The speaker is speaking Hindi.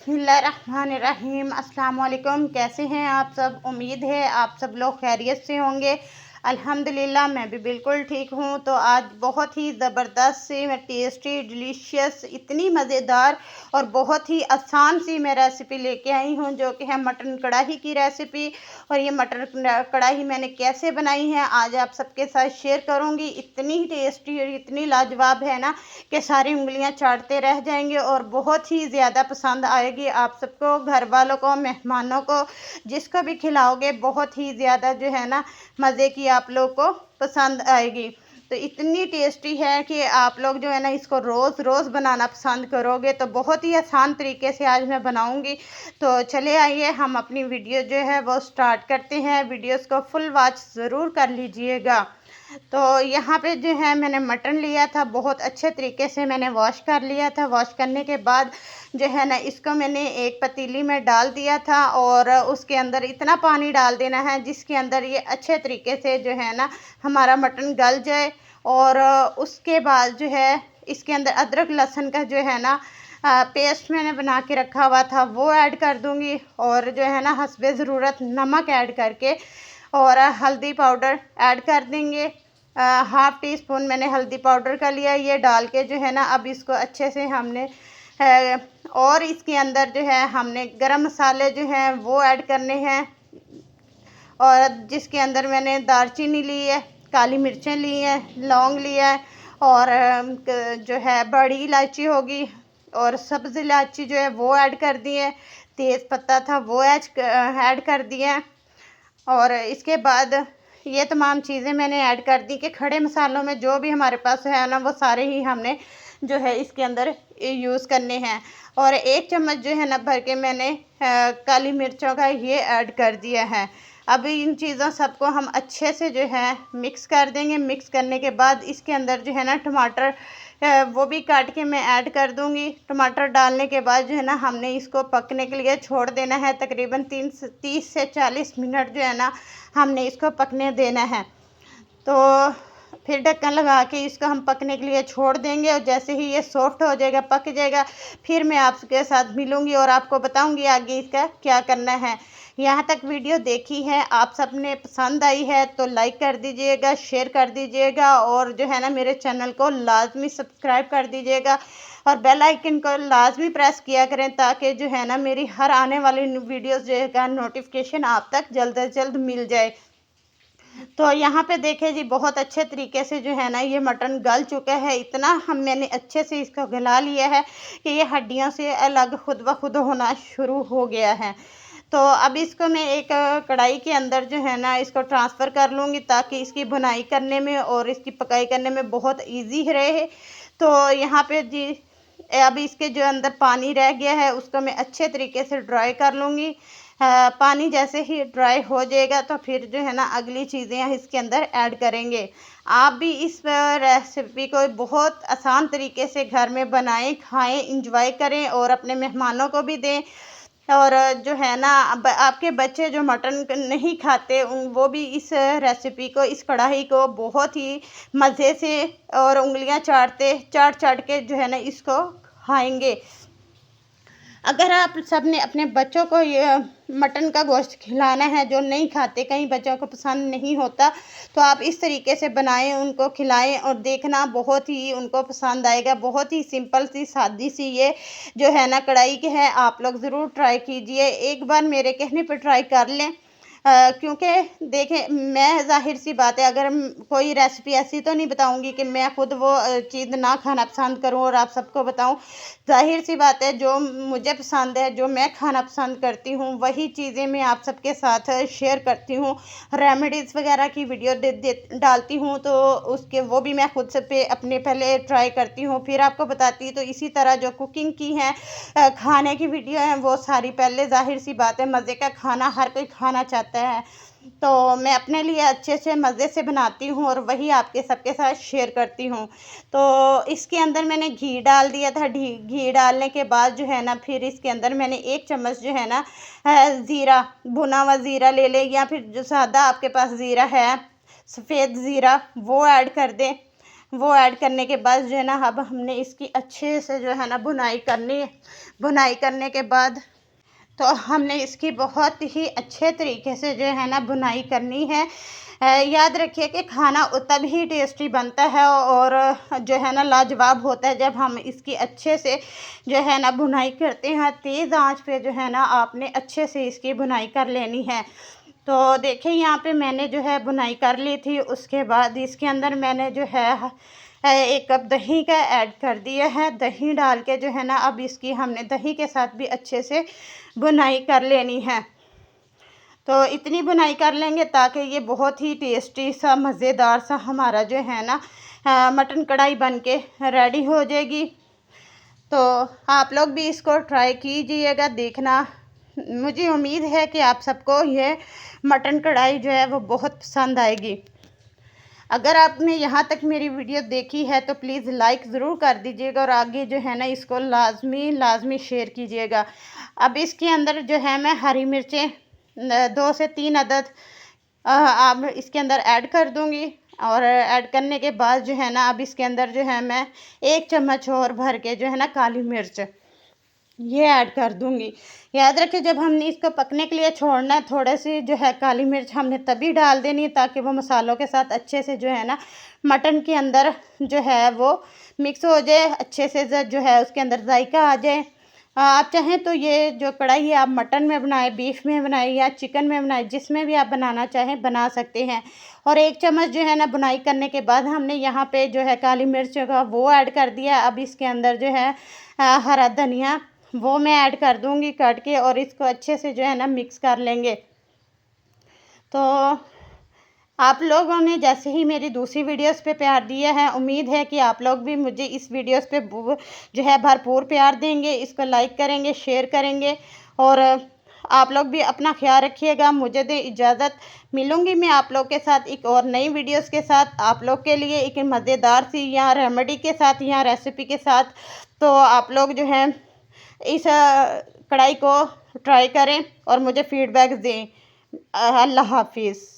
बिस्मिल्लाहिर्रहमानिर्रहीम। अस्सलाम वालेकुम। कैसे हैं आप सब? उम्मीद है आप सब लोग खैरियत से होंगे। अल्हम्दुलिल्लाह मैं भी बिल्कुल ठीक हूँ। तो आज बहुत ही ज़बरदस्त सी टेस्टी डिलीशियस इतनी मज़ेदार और बहुत ही आसान सी मैं रेसिपी लेके आई हूँ, जो कि है मटन कढ़ाई की रेसिपी। और ये मटर कढ़ाई मैंने कैसे बनाई है आज आप सबके साथ शेयर करूँगी। इतनी टेस्टी और इतनी लाजवाब है ना कि सारी उंगलियां चाटते रह जाएंगे और बहुत ही ज़्यादा पसंद आएगी आप सबको, घर वालों को, मेहमानों को, जिसको भी खिलाओगे बहुत ही ज़्यादा जो है ना मज़े की आप लोग को पसंद आएगी। तो इतनी टेस्टी है कि आप लोग जो है ना इसको रोज़ रोज़ बनाना पसंद करोगे। तो बहुत ही आसान तरीके से आज मैं बनाऊंगी। तो चले आइए हम अपनी वीडियो जो है वो स्टार्ट करते हैं। वीडियोस को फुल वॉच ज़रूर कर लीजिएगा। तो यहाँ पे जो है मैंने मटन लिया था, बहुत अच्छे तरीके से मैंने वॉश कर लिया था। वॉश करने के बाद जो है ना इसको मैंने एक पतीली में डाल दिया था और उसके अंदर इतना पानी डाल देना है जिसके अंदर ये अच्छे तरीके से जो है ना हमारा मटन गल जाए। और उसके बाद जो है इसके अंदर अदरक लहसुन का जो है ना पेस्ट मैंने बना के रखा हुआ था वो ऐड कर दूंगी। और जो है ना हस्बे ज़रूरत नमक ऐड करके और हल्दी पाउडर ऐड कर देंगे। हाफ़ टी स्पून मैंने हल्दी पाउडर का लिया। ये डाल के जो है ना अब इसको अच्छे से हमने और इसके अंदर जो है हमने गरम मसाले जो हैं वो ऐड करने हैं। और जिसके अंदर मैंने दालचीनी ली है, काली मिर्चें ली हैं, लौंग लिया है और जो है बड़ी इलायची होगी और सब्ज़ इलायची जो है वो ऐड कर दी है। तेज़ पत्ता था वो ऐड कर दिया। और इसके बाद ये तमाम चीज़ें मैंने ऐड कर दी कि खड़े मसालों में जो भी हमारे पास है ना वो सारे ही हमने जो है इसके अंदर यूज़ करने हैं। और एक चम्मच जो है ना भर के मैंने काली मिर्चों का ये ऐड कर दिया है। अब इन चीज़ों सबको हम अच्छे से जो है मिक्स कर देंगे। मिक्स करने के बाद इसके अंदर जो है ना टमाटर वो भी काट के मैं ऐड कर दूंगी। टमाटर डालने के बाद जो है ना हमने इसको पकने के लिए छोड़ देना है। तकरीबन 30 से 40 मिनट जो है ना हमने इसको पकने देना है। तो फिर ढक्कन लगा के इसको हम पकने के लिए छोड़ देंगे और जैसे ही ये सॉफ्ट हो जाएगा, पक जाएगा, फिर मैं आपके साथ मिलूँगी और आपको बताऊँगी आगे इसका क्या करना है। यहाँ तक वीडियो देखी है, आप सब ने पसंद आई है तो लाइक कर दीजिएगा, शेयर कर दीजिएगा और जो है ना मेरे चैनल को लाजमी सब्सक्राइब कर दीजिएगा और बेल आइकन को लाजमी प्रेस किया करें ताकि जो है ना मेरी हर आने वाली वीडियोस जो है का नोटिफिकेशन आप तक जल्द से जल्द मिल जाए। तो यहाँ पे देखें जी बहुत अच्छे तरीके से जो है ना ये मटन गल चुका है। इतना मैंने अच्छे से इसको गला लिया है कि ये हड्डियों से अलग खुद ब खुद होना शुरू हो गया है। तो अब इसको मैं एक कढ़ाई के अंदर जो है ना इसको ट्रांसफ़र कर लूँगी ताकि इसकी भुनाई करने में और इसकी पकाई करने में बहुत ईजी रहे। तो यहाँ पे जी अब इसके जो अंदर पानी रह गया है उसको मैं अच्छे तरीके से ड्राई कर लूँगी। पानी जैसे ही ड्राई हो जाएगा तो फिर जो है ना अगली चीज़ें इसके अंदर ऐड करेंगे। आप भी इस रेसिपी को बहुत आसान तरीके से घर में बनाएं, खाएं, इंजॉय करें और अपने मेहमानों को भी दें। और जो है ना अब आपके बच्चे जो मटन नहीं खाते वो भी इस रेसिपी को, इस कढ़ाई को बहुत ही मज़े से और उंगलियां चाट चाट के जो है ना इसको खाएंगे। अगर आप सब ने अपने बच्चों को ये मटन का गोश्त खिलाना है जो नहीं खाते, कई बच्चों को पसंद नहीं होता, तो आप इस तरीके से बनाएं, उनको खिलाएं और देखना बहुत ही उनको पसंद आएगा। बहुत ही सिंपल सी सादी सी ये जो है ना कढ़ाई की है, आप लोग ज़रूर ट्राई कीजिए। एक बार मेरे कहने पर ट्राई कर लें। क्योंकि देखें मैं ज़ाहिर सी बात है अगर कोई रेसिपी ऐसी तो नहीं बताऊंगी कि मैं खुद वो चीज़ ना खाना पसंद करूं और आप सबको बताऊं। ज़ाहिर सी बात है जो मुझे पसंद है, जो मैं खाना पसंद करती हूं, वही चीज़ें मैं आप सबके साथ शेयर करती हूं। रेमेडीज़ वगैरह की वीडियो डालती हूं तो उसके वो भी मैं खुद से अपने पहले ट्राई करती हूं फिर आपको बताती हूँ। तो इसी तरह जो कुकिंग की हैं खाने की वीडियो हैं वो सारी पहले, ज़ाहिर सी बात है मज़े का खाना हर कोई खाना चाहता है, तो मैं अपने लिए अच्छे से मज़े से बनाती हूँ और वही आपके सबके साथ शेयर करती हूँ। तो इसके अंदर मैंने घी डाल दिया था। घी डालने के बाद जो है ना फिर इसके अंदर मैंने एक चम्मच जो है ना ज़ीरा, भुना हुआ ज़ीरा ले लें या फिर जो सादा आपके पास ज़ीरा है, सफ़ेद ज़ीरा, वो ऐड कर दें। वो ऐड करने के बाद जो है ना अब हमने इसकी अच्छे से जो है ना बुनाई करनी है। बुनाई करने के बाद तो हमने इसकी बहुत ही अच्छे तरीके से जो है ना बुनाई करनी है। याद रखिए कि खाना तब ही टेस्टी बनता है और जो है ना लाजवाब होता है जब हम इसकी अच्छे से जो है ना बुनाई करते हैं। तेज़ आंच पे जो है ना आपने अच्छे से इसकी बुनाई कर लेनी है। तो देखिए यहाँ पे मैंने जो है बुनाई कर ली थी। उसके बाद इसके अंदर मैंने जो है 1 कप दही का ऐड कर दिया है। दही डाल के जो है ना अब इसकी हमने दही के साथ भी अच्छे से बुनाई कर लेनी है। तो इतनी बुनाई कर लेंगे ताकि ये बहुत ही टेस्टी सा मज़ेदार सा हमारा जो है ना मटन कढ़ाई बन के रेडी हो जाएगी। तो आप लोग भी इसको ट्राई कीजिएगा, देखना। मुझे उम्मीद है कि आप सबको ये मटन कढ़ाई जो है वो बहुत पसंद आएगी। अगर आपने यहाँ तक मेरी वीडियो देखी है तो प्लीज़ लाइक ज़रूर कर दीजिएगा और आगे जो है ना इसको लाजमी शेयर कीजिएगा। अब इसके अंदर जो है मैं हरी मिर्चें 2 से 3 अदद अब इसके अंदर ऐड कर दूँगी। और ऐड करने के बाद जो है ना अब इसके अंदर जो है मैं 1 चम्मच और भर के जो है ना काली मिर्च ये ऐड कर दूँगी। याद रखें जब हमने इसको पकने के लिए छोड़ना है थोड़े सी जो है काली मिर्च हमने तभी डाल देनी है ताकि वो मसालों के साथ अच्छे से जो है ना मटन के अंदर जो है वो मिक्स हो जाए, अच्छे से जो है उसके अंदर जायका आ जाए। आप चाहें तो ये जो कढ़ाई है आप मटन में बनाएं, बीफ में बनाएं या चिकन में बनाएं, जिसमें भी आप बनाना चाहें बना सकते हैं। और 1 चम्मच जो है ना बुनाई करने के बाद हमने यहाँ पे जो है काली मिर्च का वो ऐड कर दिया। अब इसके अंदर जो है हरा धनिया वो मैं ऐड कर दूँगी काट के और इसको अच्छे से जो है ना मिक्स कर लेंगे। तो आप लोगों ने जैसे ही मेरी दूसरी वीडियोस पे प्यार दिया है, उम्मीद है कि आप लोग भी मुझे इस वीडियोस पे जो है भरपूर प्यार देंगे, इसको लाइक करेंगे, शेयर करेंगे। और आप लोग भी अपना ख्याल रखिएगा। मुझे दे इजाज़त, मिलूँगी मैं आप लोग के साथ एक और नई वीडियोस के साथ, आप लोग के लिए एक मज़ेदार सी या रेमेडी के साथ या रेसिपी के साथ। तो आप लोग जो है इस कढ़ाई को ट्राई करें और मुझे फ़ीडबैक दें। अल्लाह हाफिज़।